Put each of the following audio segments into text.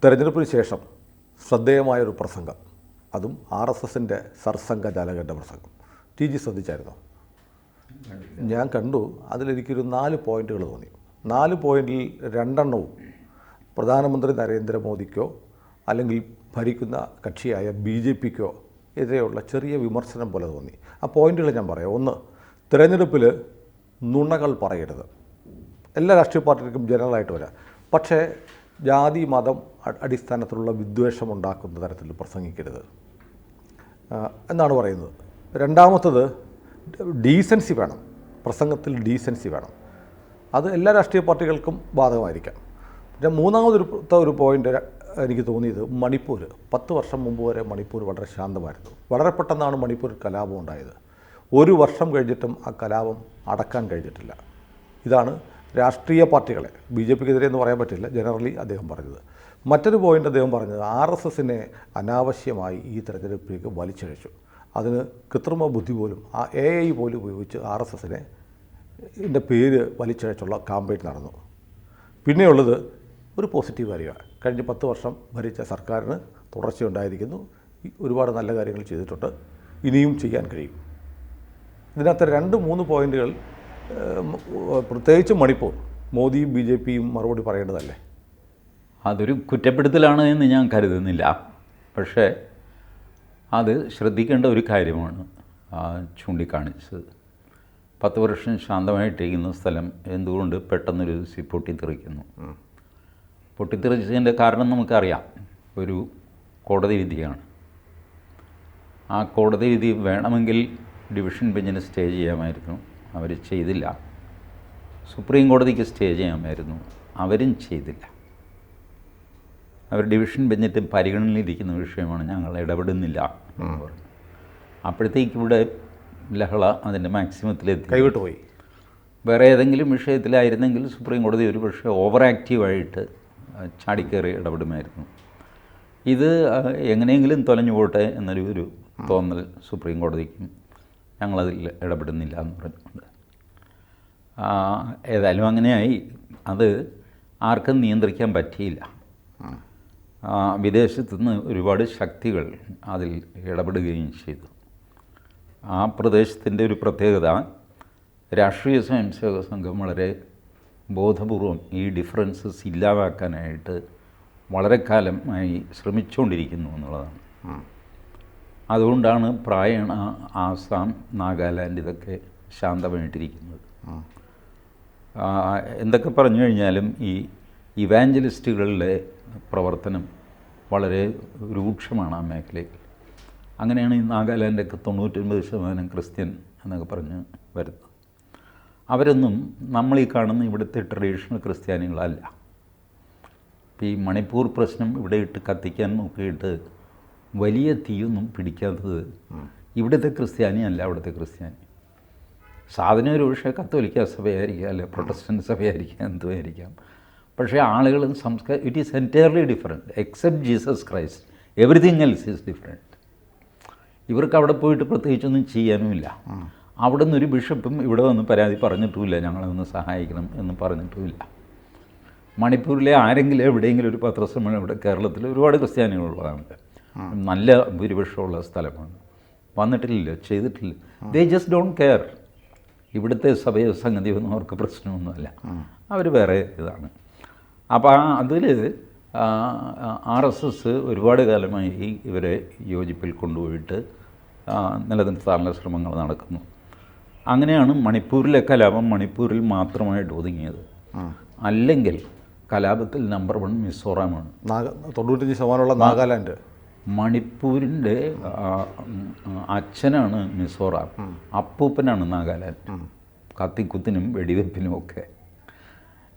തെരഞ്ഞെടുപ്പിന് ശേഷം ശ്രദ്ധേയമായൊരു പ്രസംഗം, അതും RSSൻ്റെ സർസംഘചാലകൻ്റെ പ്രസംഗം. TG ശ്രദ്ധിച്ചായിരുന്നോ? ഞാൻ കണ്ടു. അതിലെനിക്കൊരു 4 പോയിൻറ്റുകൾ തോന്നി. 4 പോയിൻറ്റിൽ 2 പ്രധാനമന്ത്രി നരേന്ദ്രമോദിക്കോ അല്ലെങ്കിൽ ഭരിക്കുന്ന കക്ഷിയായ BJPക്കോ എതിരെയുള്ള ചെറിയ വിമർശനം പോലെ തോന്നി. ആ പോയിൻറ്റുകൾ ഞാൻ പറയാം. 1, തിരഞ്ഞെടുപ്പിൽ നുണകൾ പറയരുത്. എല്ലാ രാഷ്ട്രീയ പാർട്ടികൾക്കും ജനറലായിട്ട് വരാം, പക്ഷേ ജാതി മതം അടിസ്ഥാനത്തിലുള്ള വിദ്വേഷം ഉണ്ടാക്കുന്ന തരത്തിൽ പ്രസംഗിക്കരുത് എന്നാണ് പറയുന്നത്. രണ്ടാമത്തത്, ഡീസൻസി വേണം, പ്രസംഗത്തിൽ ഡീസൻസി വേണം. അത് എല്ലാ രാഷ്ട്രീയ പാർട്ടികൾക്കും ബാധകമായിരിക്കാം. പിന്നെ മൂന്നാമതൊരു പോയിൻ്റ് എനിക്ക് തോന്നിയത്, മണിപ്പൂർ 10 വർഷം മുമ്പ് വരെ മണിപ്പൂർ വളരെ ശാന്തമായിരുന്നു. വളരെ പെട്ടെന്നാണ് മണിപ്പൂരിൽ കലാപം ഉണ്ടായത്. 1 വർഷം കഴിഞ്ഞിട്ടും ആ കലാപം അടക്കാൻ കഴിഞ്ഞിട്ടില്ല. ഇതാണ് രാഷ്ട്രീയ പാർട്ടികളെ, BJPക്കെതിരെ എന്ന് പറയാൻ പറ്റില്ല, ജനറലി അദ്ദേഹം പറഞ്ഞത്. മറ്റൊരു പോയിൻ്റ് അദ്ദേഹം പറഞ്ഞത്, RSSനെ അനാവശ്യമായി ഈ തെരഞ്ഞെടുപ്പിലേക്ക് വലിച്ചിഴച്ചു. അതിന് കൃത്രിമ ബുദ്ധി പോലും, AI പോലും ഉപയോഗിച്ച് RSSനെ പേര് വലിച്ചിഴച്ചുള്ള ക്യാമ്പയിൻ നടന്നു. പിന്നെയുള്ളത് ഒരു പോസിറ്റീവ് കാര്യമാണ്. കഴിഞ്ഞ 10 വർഷം ഭരിച്ച സർക്കാരിന് തുടർച്ചയുണ്ടായിരിക്കുന്നു, ഒരുപാട് നല്ല കാര്യങ്ങൾ ചെയ്തിട്ടുണ്ട്, ഇനിയും ചെയ്യാൻ കഴിയും. ഇതിനകത്ത് 2-3 പോയിൻറ്റുകൾ, പ്രത്യേകിച്ച് മണിപ്പൂർ, മോദിയും BJPയും മറുപടി പറയേണ്ടതല്ലേ? അതൊരു കുറ്റപ്പെടുത്തലാണ് എന്ന് ഞാൻ കരുതുന്നില്ല. പക്ഷേ അത് ശ്രദ്ധിക്കേണ്ട ഒരു കാര്യമാണ് ചൂണ്ടിക്കാണിച്ചത്. 10 വർഷം ശാന്തമായിട്ടിരിക്കുന്ന സ്ഥലം എന്തുകൊണ്ട് പെട്ടെന്നൊരു ദിവസം പൊട്ടിത്തെറിക്കുന്നു? പൊട്ടിത്തെറിച്ചതിൻ്റെ കാരണം നമുക്കറിയാം. ഒരു കോടതി വിധിയാണ്. ആ കോടതി വിധി വേണമെങ്കിൽ ഡിവിഷൻ ബെഞ്ചിന് സ്റ്റേ ചെയ്യാമായിരുന്നു, അവർ ചെയ്തില്ല. സുപ്രീം കോടതിക്ക് സ്റ്റേ ചെയ്യാമായിരുന്നു, അവരും ചെയ്തില്ല. അവർ ഡിവിഷൻ ബെഞ്ചിൻ്റെ പരിഗണനയിലിരിക്കുന്ന വിഷയമാണ്, ഞങ്ങൾ ഇടപെടുന്നില്ല എന്ന് പറഞ്ഞു. അപ്പോഴത്തേക്ക് ഇവിടെ ലഹള അതിൻ്റെ മാക്സിമത്തിലെത്തി, കൈവിട്ട് പോയി. വേറെ ഏതെങ്കിലും വിഷയത്തിലായിരുന്നെങ്കിൽ സുപ്രീം കോടതി ഒരു പക്ഷേ ഓവർ ആക്റ്റീവായിട്ട് ചാടിക്കയറി ഇടപെടുമായിരുന്നു. ഇത് എങ്ങനെയെങ്കിലും തൊലഞ്ഞു പോട്ടെ എന്നൊരു തോന്നൽ സുപ്രീം കോടതിക്കും, ഞങ്ങളതിൽ ഇടപെടുന്നില്ല എന്ന് പറഞ്ഞുകൊണ്ട്. ഏതായാലും അങ്ങനെയായി. അത് ആർക്കും നിയന്ത്രിക്കാൻ പറ്റിയില്ല. വിദേശത്തുനിന്ന് ഒരുപാട് ശക്തികൾ അതിൽ ഇടപെടുകയും ചെയ്തു. ആ പ്രദേശത്തിൻ്റെ ഒരു പ്രത്യേകത, രാഷ്ട്രീയ സ്വയംസേവക സംഘം വളരെ ബോധപൂർവം ഈ ഡിഫറൻസസ് ഇല്ലാതാക്കാനായിട്ട് വളരെ കാലമായി ശ്രമിച്ചുകൊണ്ടിരിക്കുന്നു എന്നുള്ളതാണ്. അതുകൊണ്ടാണ് പ്രായണ ആസാം, നാഗാലാൻഡ് ഇതൊക്കെ ശാന്തമായിട്ടിരിക്കുന്നത്. എന്തൊക്കെ പറഞ്ഞു കഴിഞ്ഞാലും ഈ ഇവാഞ്ചലിസ്റ്റുകളുടെ പ്രവർത്തനം വളരെ രൂക്ഷമാണ് ആ മേഖലയിൽ. അങ്ങനെയാണ് ഈ നാഗാലാൻഡൊക്കെ 99% ക്രിസ്ത്യൻ എന്നൊക്കെ പറഞ്ഞ് വരുന്നത്. അവരൊന്നും നമ്മളീ കാണുന്ന ഇവിടുത്തെ ട്രഡീഷണൽ ക്രിസ്ത്യാനികളല്ല. ഇപ്പോൾ ഈ മണിപ്പൂർ പ്രശ്നം ഇവിടെ ഇട്ട് കത്തിക്കാൻ നോക്കിയിട്ട് വലിയ തീയൊന്നും പിടിക്കാത്തത് ഇവിടുത്തെ ക്രിസ്ത്യാനി അല്ല. അവിടുത്തെ ക്രിസ്ത്യാനി സാധനം ഒരു പക്ഷേ കത്തോലിക്ക സഭയായിരിക്കാം, അല്ലെ പ്രൊട്ടസ്റ്റൻ്റ് സഭയായിരിക്കാം, എന്തുമായിരിക്കാം. പക്ഷേ ആളുകളും it is entirely different. Except Jesus Christ everything else is different. ഇവർക്ക് അവിടെ പോയിട്ട് പ്രത്യേകിച്ചൊന്നും ചെയ്യാനുമില്ല. അവിടെ നിന്നൊരു ബിഷപ്പും ഇവിടെ വന്ന് പരാതി പറഞ്ഞിട്ടുമില്ല, ഞങ്ങളെ ഒന്ന് സഹായിക്കണം എന്ന് പറഞ്ഞിട്ടുമില്ല. മണിപ്പൂരിലെ ആരെങ്കിലും എവിടെയെങ്കിലും ഒരു പത്രസമ്മേളനം, ഇവിടെ കേരളത്തിൽ ഒരുപാട് ക്രിസ്ത്യാനികളുള്ളതാണ്, നല്ല ഭൂരിപക്ഷമുള്ള സ്ഥലമാണ്, വന്നിട്ടില്ല, ചെയ്തിട്ടില്ല. They just don't care. ഇവിടുത്തെ സഭയോ സംഗതിയൊന്നും അവർക്ക് പ്രശ്നമൊന്നുമല്ല, അവർ വേറെ ഇതാണ്. അപ്പോൾ അതിൽ RSS ഒരുപാട് കാലമായി ഇവരെ യോജിപ്പിൽ കൊണ്ടുപോയിട്ട് നിലനിർത്താനുള്ള ശ്രമങ്ങൾ നടക്കുന്നു. അങ്ങനെയാണ് മണിപ്പൂരിലെ കലാപം മണിപ്പൂരിൽ മാത്രമായിട്ട് ഒതുങ്ങിയത്. അല്ലെങ്കിൽ കലാപത്തിൽ നമ്പർ 1 മിസോറാമാണ്. 95% നാഗാലാൻഡ്. മണിപ്പൂരിൻ്റെ അച്ഛനാണ് മിസോറാം, അപ്പൂപ്പനാണ് നാഗാലാൻഡ്, കത്തിക്കുത്തിനും വെടിവെപ്പിനും ഒക്കെ.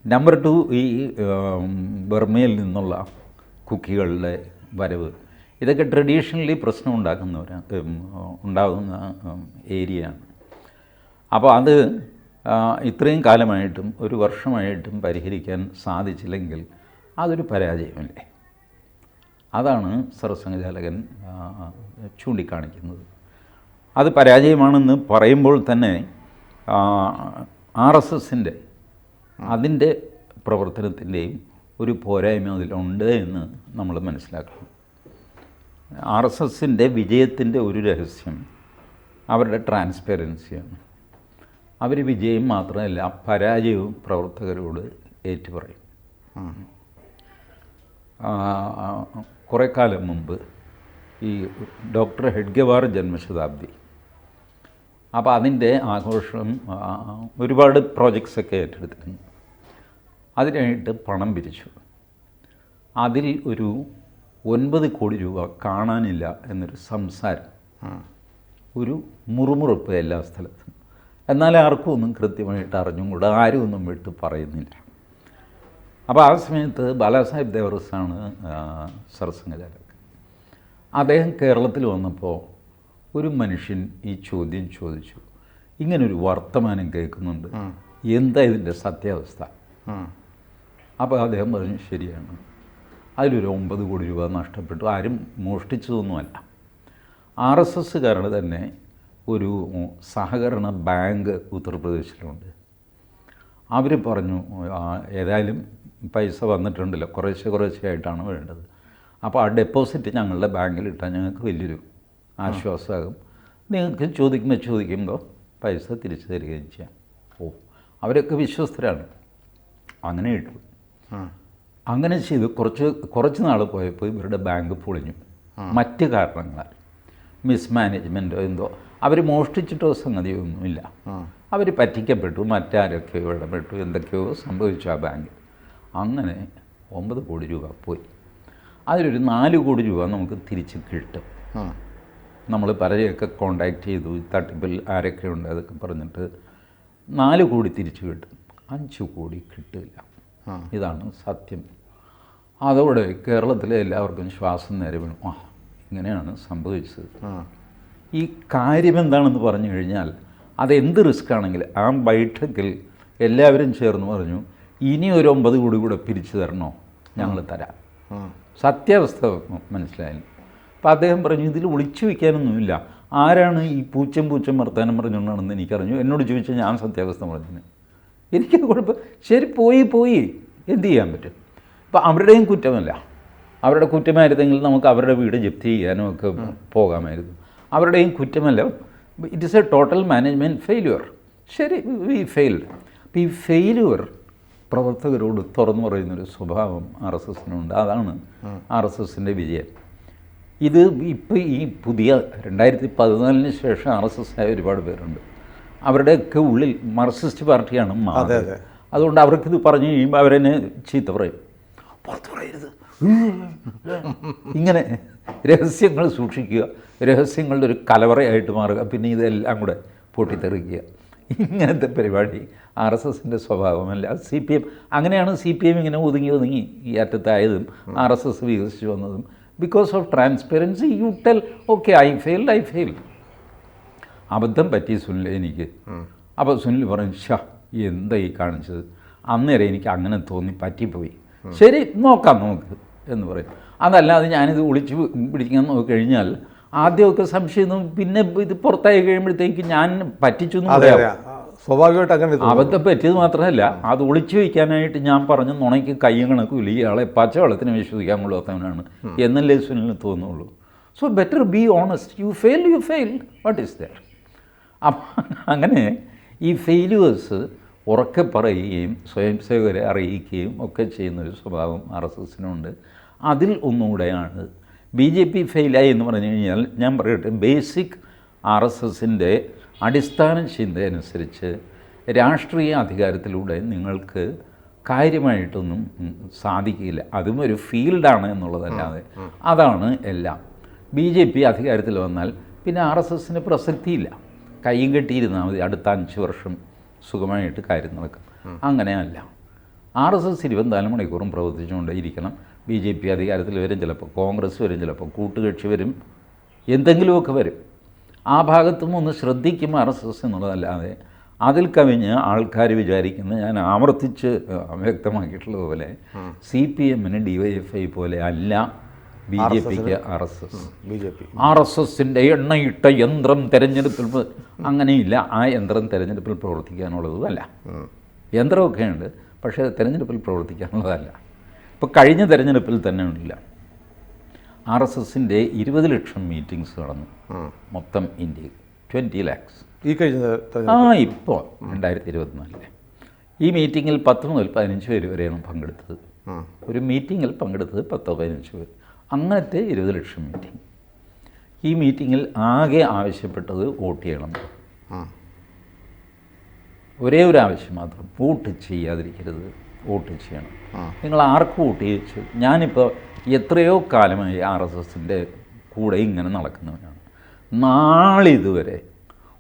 നമ്പർ 2 ഈ ബർമയിൽ നിന്നുള്ള കുക്കികളുടെ വരവ്, ഇതൊക്കെ ട്രഡീഷണലി പ്രശ്നം ഉണ്ടാകുന്ന ഏരിയയാണ്. അപ്പോൾ അത് ഇത്രയും കാലമായിട്ടും 1 വർഷമായിട്ടും പരിഹരിക്കാൻ സാധിച്ചില്ലെങ്കിൽ അതൊരു പരാജയമല്ലേ? അതാണ് സർസംഘചാലകൻ ചൂണ്ടിക്കാണിക്കുന്നത്. അത് പരാജയമാണെന്ന് പറയുമ്പോൾ തന്നെ RSSൻ്റെ അതിൻ്റെ പ്രവർത്തനത്തിൻ്റെയും ഒരു പോരായ്മ അതിലുണ്ട് എന്ന് നമ്മൾ മനസ്സിലാക്കണം. RSSൻ്റെ വിജയത്തിൻ്റെ ഒരു രഹസ്യം അവരുടെ ട്രാൻസ്പെറൻസിയാണ്. അവർ വിജയം മാത്രമല്ല പരാജയവും പ്രവർത്തകരോട് ഏറ്റുപറയും. കുറേ കാലം മുമ്പ് ഈ ഡോക്ടർ ഹെഡ്ഗെവാർ ജന്മശതാബ്ദി, അപ്പോൾ അതിൻ്റെ ആഘോഷം ഒരുപാട് പ്രോജക്ട്സൊക്കെ ഏറ്റെടുത്തിരുന്നു. അതിനായിട്ട് പണം പിരിച്ചു. അതിൽ ഒരു 9 കോടി രൂപ കാണാനില്ല എന്നൊരു സംസാരം, ഒരു മുറുമുറുപ്പ് എല്ലാ സ്ഥലത്തും. എന്നാൽ ആർക്കും ഒന്നും കൃത്യമായിട്ട് അറിഞ്ഞും കൂടെ ആരും ഒന്നും വിട്ട് പറയുന്നില്ല. അപ്പോൾ ആ സമയത്ത് ബാലാസാഹിബ് ദേവറസാണ് സർസംഘചാലകൻ. അദ്ദേഹം കേരളത്തിൽ വന്നപ്പോൾ ഒരു മനുഷ്യൻ ഈ ചോദ്യം ചോദിച്ചു, ഇങ്ങനൊരു വർത്തമാനം കേൾക്കുന്നുണ്ട്, എന്താ ഇതിൻ്റെ സത്യാവസ്ഥ? അപ്പോൾ അദ്ദേഹം പറഞ്ഞു, ശരിയാണ്, അതിലൊരു 9 കോടി രൂപ നഷ്ടപ്പെട്ടു. ആരും മോഷ്ടിച്ചതൊന്നുമല്ല. RSSകാരുടെ തന്നെ ഒരു സഹകരണ ബാങ്ക് ഉത്തർപ്രദേശിലുണ്ട്. അവർ പറഞ്ഞു, ഏതായാലും പൈസ വന്നിട്ടുണ്ടല്ലോ, കുറേശ്ശെ ആയിട്ടാണ് വേണ്ടത്, അപ്പോൾ ആ ഡെപ്പോസിറ്റ് ഞങ്ങളുടെ ബാങ്കിലിട്ടാൽ ഞങ്ങൾക്ക് വലിയൊരു ആശ്വാസമാകും, നിങ്ങൾക്ക് ചോദിക്കുമ്പോൾ പൈസ തിരിച്ചു തരികയും ചെയ്യാം. അവരൊക്കെ വിശ്വസ്തരാണ്. അങ്ങനെ ഇട്ടു. അങ്ങനെ ചെയ്ത് കുറച്ച് നാൾ പോയപ്പോൾ ഇവരുടെ ബാങ്ക് പൊളിഞ്ഞു. മറ്റ് കാരണങ്ങളാൽ, മിസ്മാനേജ്മെൻറ്റോ എന്തോ, അവർ മോഷ്ടിച്ചിട്ടോ സംഗതിയൊന്നുമില്ല, അവർ പറ്റിക്കപ്പെട്ടു, മറ്റാരൊക്കെയോ ഇടപെട്ടു, എന്തൊക്കെയോ സംഭവിച്ചു ആ ബാങ്കിൽ. അങ്ങനെ 9 കോടി രൂപ പോയി. അതിലൊരു 4 കോടി രൂപ നമുക്ക് തിരിച്ച് കിട്ടും. നമ്മൾ പലരെയൊക്കെ കോണ്ടാക്ട് ചെയ്തു, തട്ടിപ്പിൽ ആരൊക്കെ ഉണ്ട് അതൊക്കെ പറഞ്ഞിട്ട് 4 കോടി തിരിച്ചു കിട്ടും, 5 കോടി കിട്ടില്ല. ഇതാണ് സത്യം. അതോടെ കേരളത്തിലെ എല്ലാവർക്കും ശ്വാസം നേരെ വീണു. ഇങ്ങനെയാണ് സംഭവിച്ചത്. ഈ കാര്യം എന്താണെന്ന് പറഞ്ഞു കഴിഞ്ഞാൽ, അതെന്ത് റിസ്ക് ആണെങ്കിലും ആ ബൈഠക്കിൽ എല്ലാവരും ചേർന്ന് പറഞ്ഞു, ഇനി ഒരു 9 കോടി കൂടെ പിരിച്ചു തരണോ, ഞങ്ങൾ തരാം. സത്യാവസ്ഥ മനസ്സിലായില്ല. അപ്പോൾ അദ്ദേഹം പറഞ്ഞു, ഇതിൽ ഒളിച്ചു വയ്ക്കാനൊന്നുമില്ല, ആരാണ് ഈ പൂച്ചം വർത്താനം പറഞ്ഞുകൊണ്ടാണെന്ന് എനിക്കറിഞ്ഞു, എന്നോട് ചോദിച്ചാൽ ഞാൻ സത്യാവസ്ഥ പറഞ്ഞു, എനിക്ക് കുഴപ്പം, ശരി പോയി എന്ത് ചെയ്യാൻ പറ്റും? അപ്പോൾ അവരുടെയും കുറ്റമല്ല. അവരുടെ കുറ്റമായിരുന്നെങ്കിൽ നമുക്ക് അവരുടെ വീട് ജപ്തി ചെയ്യാനോ ഒക്കെ പോകാമായിരുന്നു. അവരുടെയും കുറ്റമല്ല. It is a total management failure. ശരി, വി ഫെയിൽഡ്. അപ്പോൾ ഈ ഫെയിലുവർ പ്രവർത്തകരോട് തുറന്നു പറയുന്നൊരു സ്വഭാവം RSSനുണ്ട്. അതാണ് RSSൻ്റെ വിജയം. ഇത് ഇപ്പോൾ ഈ പുതിയ 2014 ശേഷം RSS ആയ ഒരുപാട് പേരുണ്ട്. അവരുടെയൊക്കെ ഉള്ളിൽ മാർക്സിസ്റ്റ് പാർട്ടിയാണ് മാറുന്നത്. അതുകൊണ്ട് അവർക്കിത് പറഞ്ഞു കഴിയുമ്പോൾ അവരെന്നെ ചീത്ത പറയും, പുറത്ത് പറയരുത്, ഇങ്ങനെ രഹസ്യങ്ങൾ സൂക്ഷിക്കുക, രഹസ്യങ്ങളുടെ ഒരു കലവറയായിട്ട് മാറുക, പിന്നെ ഇതെല്ലാം കൂടെ പൊട്ടിത്തെറിക്കുക. ഇങ്ങനത്തെ പരിപാടി RSSൻ്റെ സ്വഭാവമല്ല. CPM അങ്ങനെയാണ്. CPM ഇങ്ങനെ ഒതുങ്ങി ഈ അറ്റത്തായതും RSS വികസിച്ച് വന്നതും. Because of transparency, you tell, okay, I failed. അബദ്ധം പറ്റി സുനിൽ എനിക്ക്. അപ്പോൾ സുനിൽ പറഞ്ഞു, എന്താ ഈ കാണിച്ചത്? അന്നേരം എനിക്ക് അങ്ങനെ തോന്നി, പറ്റിപ്പോയി. ശരി, നോക്കാം നമുക്ക് എന്ന് പറയും. അതല്ലാതെ ഞാനിത് ഒളിച്ച് പിടിക്കാൻ നോക്കിക്കഴിഞ്ഞാൽ ആദ്യമൊക്കെ സംശയം, പിന്നെ ഇത് പുറത്തായി കഴിയുമ്പോഴത്തേക്ക് ഞാൻ പറ്റിച്ചു എന്ന് പറയാം. സ്വാഭാവികമായിട്ട് അങ്ങനെ അബദ്ധം പറ്റിയത് മാത്രമല്ല, അത് ഒളിച്ചു വയ്ക്കാനായിട്ട് ഞാൻ പറഞ്ഞു നുണയ്ക്ക് കയ്യും കണക്കും ഇയാളെ പച്ചവെള്ളത്തിന് വിശ്വസിക്കാൻ കൊള്ളാത്തവനാണ് എന്നല്ലേ സുനിലിന് തോന്നുള്ളൂ. So better be honest. You fail, what is there? അപ്പം അങ്ങനെ ഈ ഫെയിലുവേഴ്സ് ഉറക്കെ പറയുകയും സ്വയം സേവകരെ അറിയിക്കുകയും ഒക്കെ ചെയ്യുന്നൊരു സ്വഭാവം RSSനുണ്ട്. അതിൽ ഒന്നുകൂടെയാണ് BJP ഫെയിലായി എന്ന് പറഞ്ഞു കഴിഞ്ഞാൽ, ഞാൻ പറയട്ടെ, ബേസിക് RSSൻ്റെ അടിസ്ഥാന ചിന്തയനുസരിച്ച് രാഷ്ട്രീയ അധികാരത്തിലൂടെ നിങ്ങൾക്ക് കാര്യമായിട്ടൊന്നും സാധിക്കില്ല. അതും ഒരു ഫീൽഡാണ് എന്നുള്ളതല്ലാതെ അതാണ് എല്ലാം. BJP അധികാരത്തിൽ വന്നാൽ പിന്നെ RSSന് പ്രസക്തിയില്ല. കയ്യും കെട്ടിയിരുന്നാൽ മതി, അടുത്ത 5 വർഷം സുഖമായിട്ട് കാര്യം നടക്കും. അങ്ങനെയല്ല. RSS 24 മണിക്കൂറും പ്രവർത്തിച്ചുകൊണ്ടേയിരിക്കണം. BJP അധികാരത്തിൽ വരും, ചിലപ്പോൾ കോൺഗ്രസ് വരും, ചിലപ്പോൾ കൂട്ടുകക്ഷി വരും, എന്തെങ്കിലുമൊക്കെ വരും. ആ ഭാഗത്തും ഒന്ന് ശ്രദ്ധിക്കും RSS എന്നുള്ളതല്ലാതെ അതിൽ കവിഞ്ഞ് ആൾക്കാർ വിചാരിക്കുന്ന, ഞാൻ ആവർത്തിച്ച് വ്യക്തമാക്കിയിട്ടുള്ളതുപോലെ, CPMന് DYFI പോലെ അല്ല BJPക്ക് RSS. RSSൻ്റെ എണ്ണയിട്ട യന്ത്രം തെരഞ്ഞെടുപ്പിൽ അങ്ങനെയില്ല. ആ യന്ത്രം തെരഞ്ഞെടുപ്പിൽ പ്രവർത്തിക്കാനുള്ളതുമല്ല. യന്ത്രമൊക്കെ ഉണ്ട്, പക്ഷേ തെരഞ്ഞെടുപ്പിൽ പ്രവർത്തിക്കാനുള്ളതല്ല. ഇപ്പോൾ കഴിഞ്ഞ തെരഞ്ഞെടുപ്പിൽ തന്നെ ഇല്ല, RSSൻ്റെ 20 ലക്ഷം മീറ്റിങ്സ് നടന്നു മൊത്തം ഇന്ത്യയിൽ, 20 lakhs. ഈ കഴിഞ്ഞ ഇപ്പോൾ 2024 ഈ മീറ്റിങ്ങിൽ 10 മുതൽ 15 പേര് വരെയാണ് പങ്കെടുത്തത്. ഒരു മീറ്റിങ്ങിൽ പങ്കെടുത്തത് 10-15 പേര്, അങ്ങനത്തെ 20 ലക്ഷം മീറ്റിംഗ്. ഈ മീറ്റിങ്ങിൽ ആകെ ആവശ്യപ്പെട്ടത് വോട്ട് ചെയ്യണം. ഒരേ ഒരു ആവശ്യം മാത്രം, വോട്ട് ചെയ്യാതിരിക്കരുത്, വോട്ട് ചെയ്യണം. നിങ്ങൾ ആർക്ക് വോട്ട് ചെയ്യിച്ചു? ഞാനിപ്പോൾ എത്രയോ കാലമായി RSSൻ്റെ കൂടെ ഇങ്ങനെ നടക്കുന്നവനാണ്. നാളിതുവരെ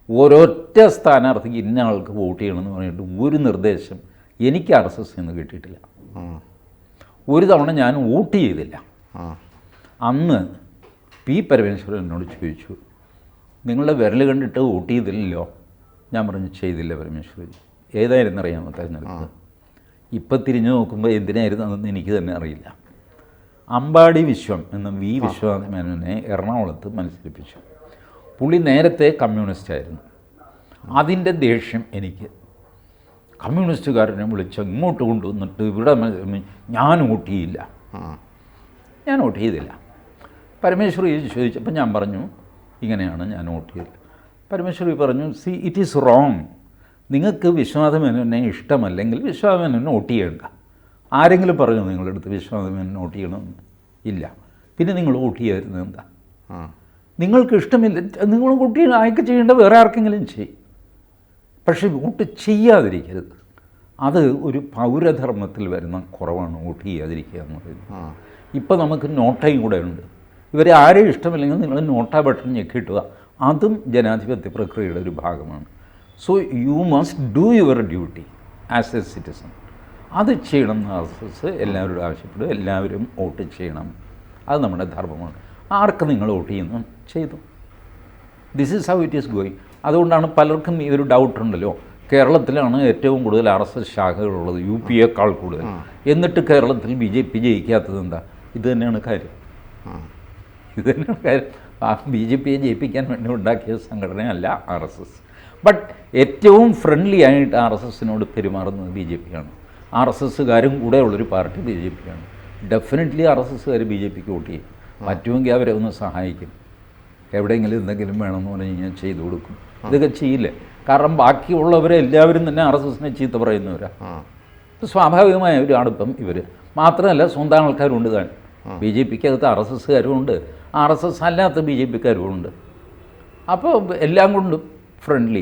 ഒരൊറ്റ സ്ഥാനാർത്ഥിക്ക് ഇന്ന ആൾക്ക് വോട്ട് ചെയ്യണമെന്ന് പറഞ്ഞിട്ട് ഒരു നിർദ്ദേശം എനിക്ക് RSS നിന്ന് കിട്ടിയിട്ടില്ല. ഒരു തവണ ഞാൻ വോട്ട് ചെയ്തില്ല. അന്ന് പി പരമേശ്വരൻ എന്നോട് ചോദിച്ചു, നിങ്ങളുടെ വിരൽ കണ്ടിട്ട് വോട്ട് ചെയ്തില്ലല്ലോ. ഞാൻ പറഞ്ഞു, ചെയ്തില്ല പരമേശ്വരൻ. ഏതായിരുന്നു അറിയാമോ തെരഞ്ഞെടുപ്പ്? ഇപ്പം തിരിഞ്ഞു നോക്കുമ്പോൾ എന്തിനായിരുന്നു അതെന്ന് എനിക്ക് തന്നെ അറിയില്ല. അമ്പാടി വിശ്വം എന്ന വി വിശ്വനാഥ മേനോനെ എറണാകുളത്ത് മത്സരിപ്പിച്ചു. പുള്ളി നേരത്തെ കമ്മ്യൂണിസ്റ്റായിരുന്നു. അതിൻ്റെ ദേഷ്യം എനിക്ക്, കമ്മ്യൂണിസ്റ്റുകാരനെ വിളിച്ച് ഇങ്ങോട്ട് കൊണ്ടുവന്നിട്ട് ഇവിടെ ഞാൻ വോട്ട് ചെയ്യില്ല. ഞാൻ വോട്ട് ചെയ്തില്ല. പരമേശ്വരി ചോദിച്ചപ്പോൾ ഞാൻ പറഞ്ഞു, ഇങ്ങനെയാണ് ഞാൻ വോട്ട് ചെയ്തില്ല. പരമേശ്വരി പറഞ്ഞു, സി ഇറ്റ് ഈസ് റോങ്. നിങ്ങൾക്ക് വിശ്വനാഥ മേനോനെ ഇഷ്ടമല്ലെങ്കിൽ വിശ്വനാഥ മേനോനെ വോട്ട് ചെയ്യേണ്ട. ആരെങ്കിലും പറഞ്ഞു നിങ്ങളുടെ അടുത്ത് വിശ്വനാഥ മേനോനെ വോട്ട് ചെയ്യണമെന്ന്? ഇല്ല. പിന്നെ നിങ്ങൾ വോട്ട് ചെയ്യാതിരുന്നത് എന്താ? നിങ്ങൾക്ക് ഇഷ്ടമില്ല, നിങ്ങൾ വോട്ട് ചെയ്യണം. അയക്ക് ചെയ്യേണ്ട വേറെ ആർക്കെങ്കിലും ചെയ്യും, പക്ഷേ വോട്ട് ചെയ്യാതിരിക്കരുത്. അത് ഒരു പൗരധർമ്മത്തിൽ വരുന്ന കുറവാണ്, വോട്ട് ചെയ്യാതിരിക്കുക എന്ന് പറയുന്നത്. ഇപ്പോൾ നമുക്ക് നോട്ടയും കൂടെ ഉണ്ട്. ഇവരെ ആരെയും ഇഷ്ടമില്ലെങ്കിൽ നിങ്ങൾ നോട്ട ബട്ടൺ ഞെക്കിയിട്ടുക. അതും ജനാധിപത്യ പ്രക്രിയയുടെ ഒരു ഭാഗമാണ്. So you must do your duty as A citizen. അത് ചെയ്യണം എന്ന് RSS എല്ലാവരോടും ആവശ്യപ്പെടും. എല്ലാവരും വോട്ട് ചെയ്യണം, അത് നമ്മുടെ ധർമ്മമാണ്. ആർക്ക് നിങ്ങൾ വോട്ട് ചെയ്യുന്നു ചെയ്തു. This is how it is going. അതുകൊണ്ടാണ് പലർക്കും ഈ ഒരു ഡൗട്ടുണ്ടല്ലോ, കേരളത്തിലാണ് ഏറ്റവും കൂടുതൽ RSS ശാഖകളുള്ളത്, UP-യേക്കാൾ കൂടുതൽ. എന്നിട്ട് കേരളത്തിൽ BJP ജയിക്കാത്തത് എന്താ? ഇത് തന്നെയാണ് കാര്യം. ഇത് തന്നെയാണ് കാര്യം. BJPയെ ജയിപ്പിക്കാൻ വേണ്ടി ഉണ്ടാക്കിയ സംഘടനയല്ല RSS. ബട്ട് ഏറ്റവും ഫ്രണ്ട്ലി ആയിട്ട് RSSനോട് പെരുമാറുന്നത് BJPയാണ്. RSSകാരും കൂടെ ഉള്ളൊരു പാർട്ടി BJPയാണ്. ഡെഫിനറ്റ്ലി RSSകാർ BJPക്ക് വോട്ട് ചെയ്യും. പറ്റുമെങ്കിൽ അവരെ ഒന്ന് സഹായിക്കും. എവിടെയെങ്കിലും എന്തെങ്കിലും വേണമെന്ന് പറഞ്ഞു കഴിഞ്ഞാൽ ചെയ്തു കൊടുക്കും. ഇതൊക്കെ ചെയ്യില്ലേ? കാരണം ബാക്കിയുള്ളവരെല്ലാവരും തന്നെ RSSനെ ചീത്ത പറയുന്നവരാണ്. സ്വാഭാവികമായ ഒരു അടുപ്പം ഇവർ മാത്രമല്ല, സ്വന്തം ആൾക്കാരുണ്ട് താൻ. BJPക്കകത്ത് RSSകാരും ഉണ്ട്, RSS അല്ലാത്ത BJPക്കാരും ഉണ്ട്. അപ്പോൾ എല്ലാം കൊണ്ടും ഫ്രണ്ട്ലി.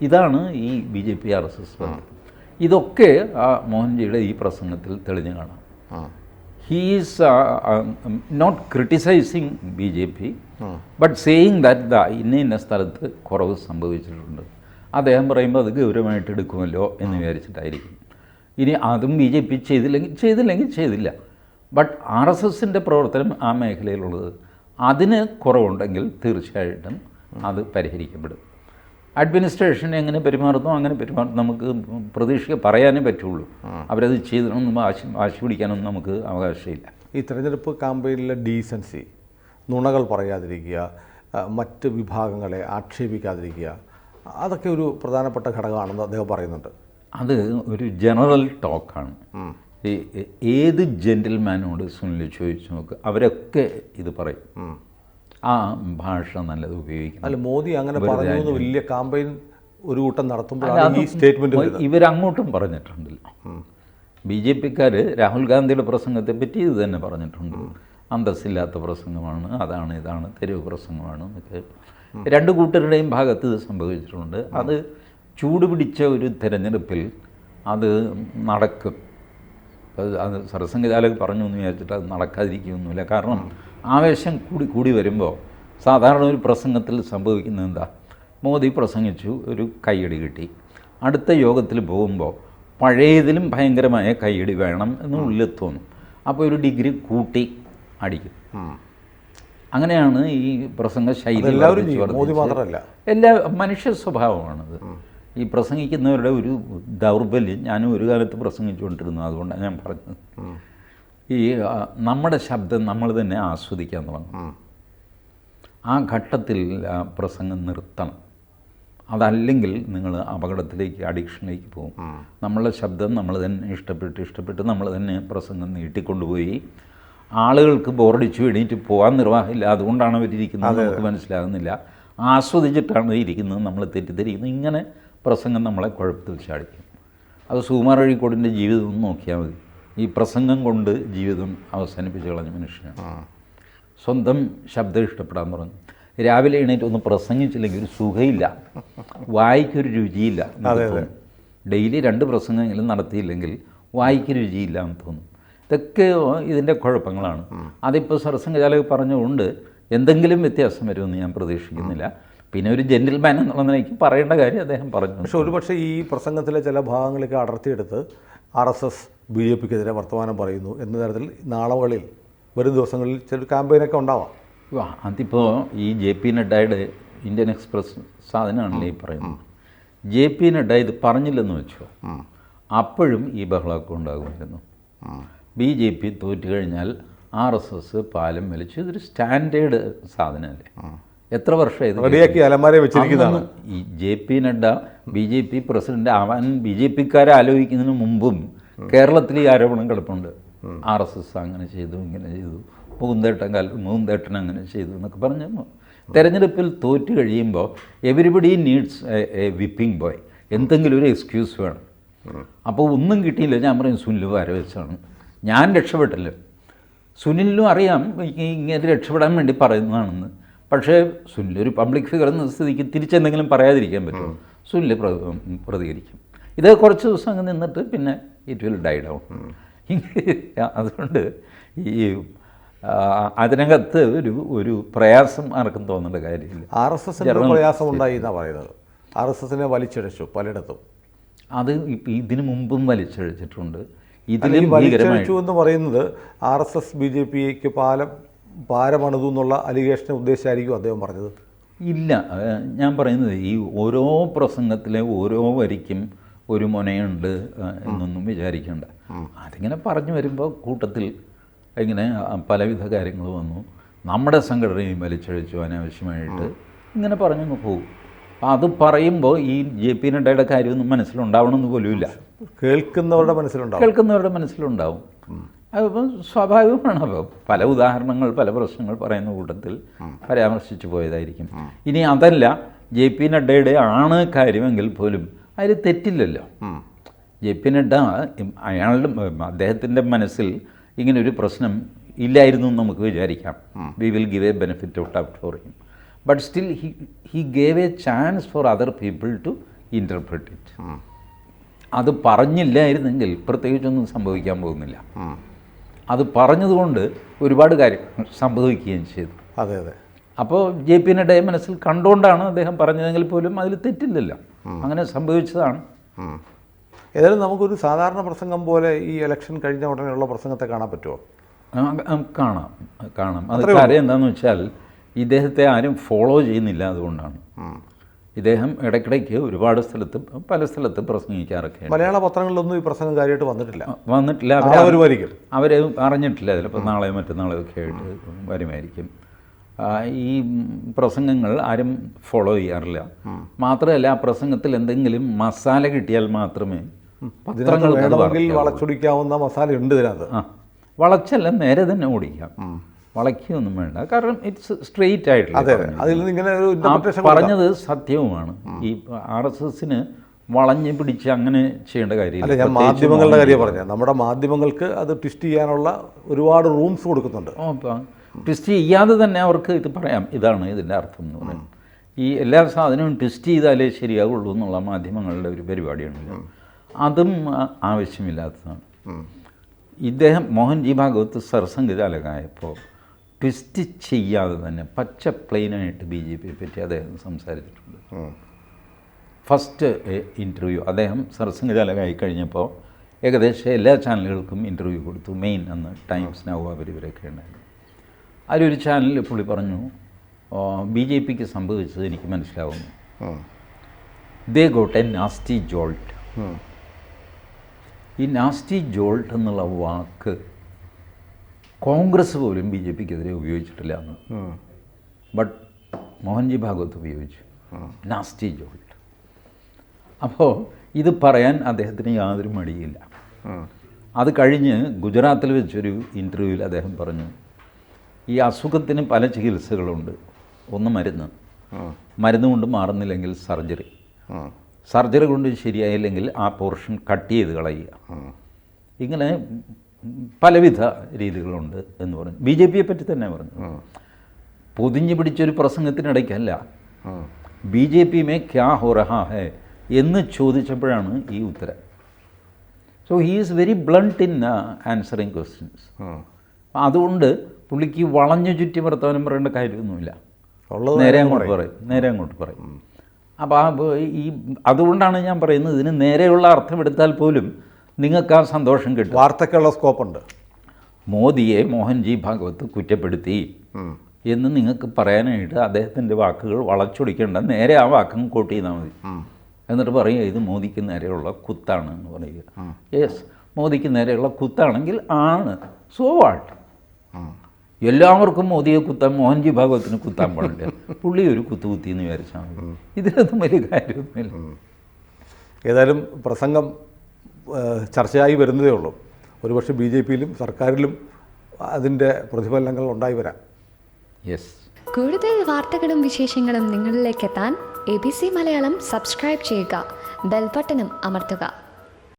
ഇതാണ് ഈ BJP RSS ബന്ധം. ഇതൊക്കെ മോഹൻജിയുടെ ഈ പ്രസംഗത്തിൽ തെളിഞ്ഞു കാണാം. He is not criticising BJP, but saying that ഇന്ന സ്ഥലത്ത് കുറവ് സംഭവിച്ചിട്ടുണ്ട്. അദ്ദേഹം പറയുമ്പോൾ അത് ഗൗരവമായിട്ട് എടുക്കുമല്ലോ എന്ന് വിചാരിച്ചിട്ടായിരിക്കും. ഇനി അതും BJP ചെയ്തില്ല. ബട്ട് RSSൻ്റെ പ്രവർത്തനം ആ മേഖലയിലുള്ളത്, അതിന് കുറവുണ്ടെങ്കിൽ തീർച്ചയായിട്ടും അത് പരിഹരിക്കപ്പെടും. അഡ്മിനിസ്ട്രേഷൻ എങ്ങനെ പെരുമാറുന്നോ അങ്ങനെ പെരുമാറും. നമുക്ക് പ്രതീക്ഷ പറയാനേ പറ്റുള്ളൂ. അവരത് ചെയ്തണമെന്നും വാശി പിടിക്കാനൊന്നും നമുക്ക് അവകാശമില്ല. ഈ തെരഞ്ഞെടുപ്പ് ക്യാമ്പയിനിലെ ഡീസൻസി, നുണകൾ പറയാതിരിക്കുക, മറ്റ് വിഭാഗങ്ങളെ ആക്ഷേപിക്കാതിരിക്കുക, അതൊക്കെ ഒരു പ്രധാനപ്പെട്ട ഘടകമാണെന്ന് അദ്ദേഹം പറയുന്നുണ്ട്. അത് ഒരു ജനറൽ ടോക്കാണ്. ഏത് ജെന്റിൽമാനോട് സുനിൽ ചോദിച്ചു നോക്ക്, അവരൊക്കെ ഇത് പറയും. ആ ഭാഷ നല്ലത് ഉപയോഗിക്കണം. അല്ല, മോദി അങ്ങനെ പറഞ്ഞു വലിയ ക്യാമ്പയിൻ ഒരു കൂട്ടം നടത്തുമ്പോൾ ഈ സ്റ്റേറ്റ്മെൻറ്റ് ഇവരങ്ങോട്ടും പറഞ്ഞിട്ടുണ്ടല്ലോ. BJPക്കാർ രാഹുൽ ഗാന്ധിയുടെ പ്രസംഗത്തെ പറ്റി ഇത് തന്നെ പറഞ്ഞിട്ടുണ്ട്. അന്തസ്സില്ലാത്ത പ്രസംഗമാണ്, അതാണ് ഇതാണ്, തെരുവ് പ്രസംഗമാണ് എന്നൊക്കെ രണ്ട് കൂട്ടരുടെയും ഭാഗത്ത് ഇത് സംഭവിച്ചിട്ടുണ്ട്. അത് ചൂടുപിടിച്ച ഒരു തെരഞ്ഞെടുപ്പിൽ അത് നടക്കും. അത് സർസംഘചാലകർ പറഞ്ഞു എന്ന് വിചാരിച്ചിട്ട് അത് നടക്കാതിരിക്കുകയൊന്നുമില്ല. കാരണം ആവേശം കൂടി വരുമ്പോൾ സാധാരണ ഒരു പ്രസംഗത്തിൽ സംഭവിക്കുന്നത് എന്താ? മോദി പ്രസംഗിച്ചു, ഒരു കയ്യടി കിട്ടി. അടുത്ത യോഗത്തിൽ പോകുമ്പോൾ പഴയതിലും ഭയങ്കരമായ കയ്യടി വേണം എന്ന് ഉള്ളിൽ തോന്നും. അപ്പോൾ ഒരു ഡിഗ്രി കൂട്ടി അടിക്കും. അങ്ങനെയാണ് ഈ പ്രസംഗ ശൈലി. മോദി മാത്രമല്ല, എല്ലാ മനുഷ്യ സ്വഭാവമാണത്. ഈ പ്രസംഗിക്കുന്നവരുടെ ഒരു ദൗർബല്യം ഞാനും ഒരു കാലത്ത് പ്രസംഗിച്ചുകൊണ്ടിരുന്നു. അതുകൊണ്ടാണ് ഞാൻ പറഞ്ഞത്, ഈ നമ്മുടെ ശബ്ദം നമ്മൾ തന്നെ ആസ്വദിക്കാൻ തുടങ്ങും. ആ ഘട്ടത്തിൽ പ്രസംഗം നിർത്തണം. അതല്ലെങ്കിൽ നിങ്ങൾ അപകടത്തിലേക്ക്, അഡിക്ഷനിലേക്ക് പോകും. നമ്മളുടെ ശബ്ദം നമ്മൾ തന്നെ ഇഷ്ടപ്പെട്ട് നമ്മൾ തന്നെ പ്രസംഗം നീട്ടിക്കൊണ്ടുപോയി ആളുകൾക്ക് ബോറടിച്ചു എണീറ്റ് പോകാൻ നിർവാഹമില്ല. അതുകൊണ്ടാണ് അവരിയ്ക്കുന്നത് നമുക്ക് മനസ്സിലാകുന്നില്ല. ആസ്വദിച്ചിട്ടാണ് ഇരിക്കുന്നത്, നമ്മൾ തെറ്റിദ്ധരിക്കുന്നത്. ഇങ്ങനെ പ്രസംഗം നമ്മളെ കുഴപ്പത്തിൽ ചാടിക്കും. അത് സുകുമാർ അഴീക്കോടിൻ്റെ ജീവിതം ഒന്ന് നോക്കിയാൽ മതി. ഈ പ്രസംഗം കൊണ്ട് ജീവിതം അവസാനിപ്പിച്ച് കളഞ്ഞ മനുഷ്യനാണ്. സ്വന്തം ശബ്ദം ഇഷ്ടപ്പെടാൻ തുടങ്ങി. രാവിലെ എണീറ്റ് ഒന്ന് പ്രസംഗിച്ചില്ലെങ്കിൽ ഒരു സുഖമില്ല, വായിക്കൊരു രുചിയില്ല. ഡെയിലി 2 പ്രസംഗമെങ്കിലും നടത്തിയില്ലെങ്കിൽ വായിക്ക് രുചിയില്ല എന്ന് തോന്നും. ഇതൊക്കെ ഇതിൻ്റെ കുഴപ്പങ്ങളാണ്. അതിപ്പോൾ സർസംഘചാലകർ പറഞ്ഞുകൊണ്ട് എന്തെങ്കിലും വ്യത്യാസം വരുമെന്ന് ഞാൻ പ്രതീക്ഷിക്കുന്നില്ല. പിന്നെ ഒരു ജെന്റിൽമാൻ എന്നുള്ള നിലയ്ക്ക് പറയേണ്ട കാര്യം അദ്ദേഹം പറഞ്ഞു. പക്ഷേ ഒരുപക്ഷെ ഈ പ്രസംഗത്തിലെ ചില ഭാഗങ്ങളൊക്കെ അടർത്തിയെടുത്ത് RSS BJPക്കെതിരെ വർത്തമാനം പറയുന്നു എന്ന തരത്തിൽ നാളുകളിൽ വരും ദിവസങ്ങളിൽ ചില ക്യാമ്പയിനൊക്കെ ഉണ്ടാവാം. അതിപ്പോൾ ഈ JP നഡ്ഡയുടെ ഇന്ത്യൻ എക്സ്പ്രസ് സാധനമാണല്ലേ ഈ പറയുന്നത്. JP നഡ്ഡ ഇത് പറഞ്ഞില്ലെന്ന് വെച്ചോ, അപ്പോഴും ഈ ബഹളമൊക്കെ ഉണ്ടാകുമായിരുന്നു. BJP തോറ്റു കഴിഞ്ഞാൽ RSS പാലം വലിച്ചു. ഇതൊരു സ്റ്റാൻഡേർഡ് സാധനമല്ലേ. എത്ര വർഷമായി റെഡിയാക്കി അലമാര വെച്ചിരിക്കുന്നതാണ്. ഈ JP നഡ്ഡ BJP പ്രസിഡന്റ് ആവാൻ BJPക്കാരെ ആലോചിക്കുന്നതിന് മുമ്പും കേരളത്തിൽ ഈ ആരോപണം കിടപ്പുണ്ട്. RSS അങ്ങനെ ചെയ്തു, ഇങ്ങനെ ചെയ്തു, മൂന്തേട്ടൻ അങ്ങനെ ചെയ്തു എന്നൊക്കെ പറഞ്ഞു. തെരഞ്ഞെടുപ്പിൽ തോറ്റു കഴിയുമ്പോൾ everybody needs A whipping boy. എന്തെങ്കിലും ഒരു എക്സ്ക്യൂസ് വേണം. അപ്പോൾ ഒന്നും കിട്ടിയില്ല. ഞാൻ പറയും സുനിൽ വരവെച്ചാണ്, ഞാൻ രക്ഷപ്പെട്ടില്ല. സുനിലിനും അറിയാം ഇങ്ങനെ രക്ഷപ്പെടാൻ വേണ്ടി പറയുന്നതാണെന്ന്. പക്ഷേ സുനിൽ ഒരു പബ്ലിക് ഫിഗർ എന്ന സ്ഥിതിക്ക് തിരിച്ചെന്തെങ്കിലും പറയാതിരിക്കാൻ പറ്റുമോ? സുനിൽ പ്രതികരിക്കും. ഇത് കുറച്ച് ദിവസം അങ്ങ് നിന്നിട്ട് പിന്നെ ഇറ്റ് വിൽ ഡൈ ഡൗൺ. അതുകൊണ്ട് ഈ അതിനകത്ത് ഒരു പ്രയാസം ആർക്കും തോന്നേണ്ട കാര്യമില്ല. RSSന്റെ പ്രയാസം ഉണ്ടായി എന്നാണ് പറയുന്നത്. RSSനെ വലിച്ചിഴച്ചു പലയിടത്തും. അത് ഇതിനു മുമ്പും വലിച്ചിഴച്ചിട്ടുണ്ട്. ഇതിലും വലിച്ചിഴച്ചു എന്ന് പറയുന്നത് RSS BJPക്ക് പാരമണതു എന്നുള്ള അലിഗേഷനെ ഉദ്ദേശിച്ചായിരിക്കും അദ്ദേഹം പറഞ്ഞത്. ഇല്ല, ഞാൻ പറയുന്നത് ഈ ഓരോ പ്രസംഗത്തിലെ ഓരോ വരിക്കും ഒരു മുനയുണ്ട് എന്നൊന്നും വിചാരിക്കേണ്ട. അതിങ്ങനെ പറഞ്ഞു വരുമ്പോൾ കൂട്ടത്തിൽ ഇങ്ങനെ പലവിധ കാര്യങ്ങൾ വന്നു. നമ്മുടെ സംഘടനയും വലിച്ചഴിച്ചു അനാവശ്യമായിട്ട് ഇങ്ങനെ പറഞ്ഞങ്ങ് പോകും. അത് പറയുമ്പോൾ ഈ JP നഡ്ഡയുടെ കാര്യമൊന്നും മനസ്സിലുണ്ടാവണമെന്ന് പോലുമില്ല. കേൾക്കുന്നവരുടെ മനസ്സിലുണ്ടാവും. അതിപ്പോൾ സ്വാഭാവികമാണ്. അപ്പോൾ പല ഉദാഹരണങ്ങൾ, പല പ്രശ്നങ്ങൾ പറയുന്ന കൂട്ടത്തിൽ പരാമർശിച്ചു പോയതായിരിക്കും. ഇനി അതല്ല JP നഡ്ഡയുടെ ആണ് കാര്യമെങ്കിൽ പോലും അതിൽ തെറ്റില്ലല്ലോ. JP നഡ്ഡ അദ്ദേഹത്തിൻ്റെ മനസ്സിൽ ഇങ്ങനൊരു പ്രശ്നം ഇല്ലായിരുന്നു എന്ന് നമുക്ക് വിചാരിക്കാം. We will give a benefit of doubt for him. But still he gave a chance for other people to interpret it. അത് പറഞ്ഞില്ലായിരുന്നെങ്കിൽ പ്രത്യേകിച്ചൊന്നും സംഭവിക്കാൻ പോകുന്നില്ല. അത് പറഞ്ഞതുകൊണ്ട് ഒരുപാട് കാര്യങ്ങൾ സംഭവിക്കുകയും ചെയ്തു. അതെ. അപ്പോൾ JP നഡ്ഡയെ മനസ്സിൽ കണ്ടുകൊണ്ടാണ് അദ്ദേഹം പറഞ്ഞതെങ്കിൽ പോലും അതിൽ തെറ്റില്ലല്ലോ. അങ്ങനെ സംഭവിച്ചതാണ്. ഏതായാലും നമുക്കൊരു സാധാരണ പ്രസംഗം പോലെ ഈ ഇലക്ഷൻ കഴിഞ്ഞ ഉടനെയുള്ള പ്രസംഗത്തെ കാണാൻ പറ്റുമോ? കാണാം. അത് കാര്യം എന്താണെന്ന് വെച്ചാൽ ഇദ്ദേഹത്തെ ആരും ഫോളോ ചെയ്യുന്നില്ല. അതുകൊണ്ടാണ് ഇദ്ദേഹം ഇടയ്ക്കിടയ്ക്ക് ഒരുപാട് സ്ഥലത്ത് പല സ്ഥലത്ത് പ്രസംഗിക്കാറൊക്കെ. മലയാള പത്രങ്ങളിലൊന്നും ഈ പ്രസംഗം കാര്യമായിട്ട് വന്നിട്ടില്ല. അവർ അറിഞ്ഞിട്ടില്ല. ചിലപ്പോൾ നാളെയോ മറ്റന്നാളോ ഒക്കെ ആയിട്ട് വരുമായിരിക്കും. ഈ പ്രസംഗങ്ങൾ ആരും ഫോളോ ചെയ്യാറില്ല. മാത്രമല്ല ആ പ്രസംഗത്തിൽ എന്തെങ്കിലും മസാല കിട്ടിയാൽ മാത്രമേ പത്രങ്ങൾക്ക് വളച്ചൊടിക്കാവുന്ന മസാല ഉണ്ട് ഇതിനകത്ത്. വളച്ചല്ല, നേരെ തന്നെ ഓടിക്കാം. വളയ്ക്കൊന്നും വേണ്ട. കാരണം ഇറ്റ്സ് സ്ട്രെയിറ്റ് ആയിട്ടുള്ള പറഞ്ഞത് സത്യവുമാണ്. ഈ RSSന് വളഞ്ഞ് പിടിച്ച് അങ്ങനെ ചെയ്യേണ്ട കാര്യമില്ല. ഞാൻ മാധ്യമങ്ങളുടെ കാര്യം പറഞ്ഞത്, നമ്മുടെ മാധ്യമങ്ങൾക്ക് അത് ട്വിസ്റ്റ് ചെയ്യാനുള്ള ഒരുപാട് റൂംസ് കൊടുക്കുന്നുണ്ട്. ട്വിസ്റ്റ് ചെയ്യാതെ തന്നെ അവർക്ക് ഇത് പറയാം, ഇതാണ് ഇതിൻ്റെ അർത്ഥം എന്ന് പറയും. ഈ എല്ലാ സാധനവും ട്വിസ്റ്റ് ചെയ്താലേ ശരിയാവുള്ളൂ എന്നുള്ള മാധ്യമങ്ങളുടെ ഒരു പരിപാടിയുണ്ടല്ലോ, അതും ആവശ്യമില്ലാത്തതാണ്. ഇദ്ദേഹം മോഹൻജി ഭാഗവത് സർസംഘചാലകനായപ്പോൾ ട്വിസ്റ്റ് ചെയ്യാതെ തന്നെ പച്ച പ്ലെയിനായിട്ട് BJPയെ പറ്റി അദ്ദേഹം സംസാരിച്ചിട്ടുണ്ട്. ഫസ്റ്റ് ഇൻ്റർവ്യൂ അദ്ദേഹം സർസംഘചാലകമായി കഴിഞ്ഞപ്പോൾ ഏകദേശം എല്ലാ ചാനലുകൾക്കും ഇൻ്റർവ്യൂ കൊടുത്തു. മെയിൻ അന്ന് ടൈംസ് നൗ ഇവരൊക്കെ ഉണ്ടായിരുന്നു. അതിലൊരു ചാനലിൽ പുള്ളി പറഞ്ഞു, BJPക്ക് സംഭവിച്ചത് എനിക്ക് മനസ്സിലാവുന്നു. They got a nasty jolt. ഈ നാസ്റ്റി ജോൾട്ട് എന്നുള്ള വാക്ക് കോൺഗ്രസ് പോലും BJPക്കെതിരെ ഉപയോഗിച്ചിട്ടില്ല എന്ന്. ബട്ട് മോഹൻജി ഭാഗവത് ഉപയോഗിച്ചു നാസ്റ്റി ജോൾട്ട്. അപ്പോൾ ഇത് പറയാൻ അദ്ദേഹത്തിന് യാതൊരു മടിയില്ല. അത് കഴിഞ്ഞ് ഗുജറാത്തിൽ വെച്ചൊരു ഇൻ്റർവ്യൂവിൽ അദ്ദേഹം പറഞ്ഞു, ഈ അസുഖത്തിന് പല ചികിത്സകളുണ്ട്. ഒന്ന് മരുന്ന് കൊണ്ട് മാറുന്നില്ലെങ്കിൽ സർജറി കൊണ്ട് ശരിയായില്ലെങ്കിൽ ആ പോർഷൻ കട്ട് ചെയ്ത് കളയുക. ഇങ്ങനെ പലവിധ രീതികളുണ്ട് എന്ന് പറഞ്ഞു. BJP പറ്റി തന്നെ പറഞ്ഞു. പൊതിഞ്ഞു പിടിച്ചൊരു പ്രസംഗത്തിനിടയ്ക്കല്ല, BJP മേ ക്യാ ഹോ രഹാ ഹൈ എന്ന് ചോദിച്ചപ്പോഴാണ് ഈ ഉത്തരം. So he is very blunt in answering questions. അതുകൊണ്ട് പുള്ളിക്ക് വളഞ്ഞു ചുറ്റി വർത്തമാനം പറയേണ്ട കാര്യമൊന്നുമില്ല. നേരെ അങ്ങോട്ട് പറയും. അപ്പോൾ അതുകൊണ്ടാണ് ഞാൻ പറയുന്നത്, ഇതിന് നേരെയുള്ള അർത്ഥമെടുത്താൽ പോലും നിങ്ങൾക്ക് ആ സന്തോഷം കിട്ടും. വാർത്തയ്ക്കുള്ള സ്കോപ്പുണ്ട്. മോദിയെ മോഹൻജി ഭാഗവത് കുറ്റപ്പെടുത്തി എന്ന് നിങ്ങൾക്ക് പറയാനായിട്ട് അദ്ദേഹത്തിൻ്റെ വാക്കുകൾ വളച്ചൊടിക്കേണ്ട, നേരെ ആ വാക്കും കോട്ട് ചെയ്താൽ മതി. എന്നിട്ട് പറയുക ഇത് മോദിക്ക് നേരെയുള്ള കുത്താണ് എന്ന് പറയുക. യെസ്, മോദിക്ക് നേരെയുള്ള കുത്താണെങ്കിൽ ആണ്. So what? എല്ലാവർക്കും മോദിയെ കുത്താൻ, മോഹൻജി ഭാഗവത്തിന് കുത്താൻ പാടില്ല. പുള്ളി ഒരു കുത്തി എന്ന് വിചാരിച്ചാൽ മതി. ഇതിലൊന്നും വലിയ കാര്യമൊന്നുമില്ല. ഏതായാലും പ്രസംഗം ചർച്ചയായി വരുന്നതേ ഉള്ളൂ. ഒരുപക്ഷെ BJPയിലും സർക്കാരിലും അതിൻ്റെ പ്രതിഫലനങ്ങൾ ഉണ്ടായി വരാം. യെസ്. കൂടുതൽ വാർത്തകളും വിശേഷങ്ങളും നിങ്ങളിലേക്ക് എത്താൻ ABC മലയാളം സബ്സ്ക്രൈബ് ചെയ്യുക, ബെൽ ബട്ടണും അമർത്തുക.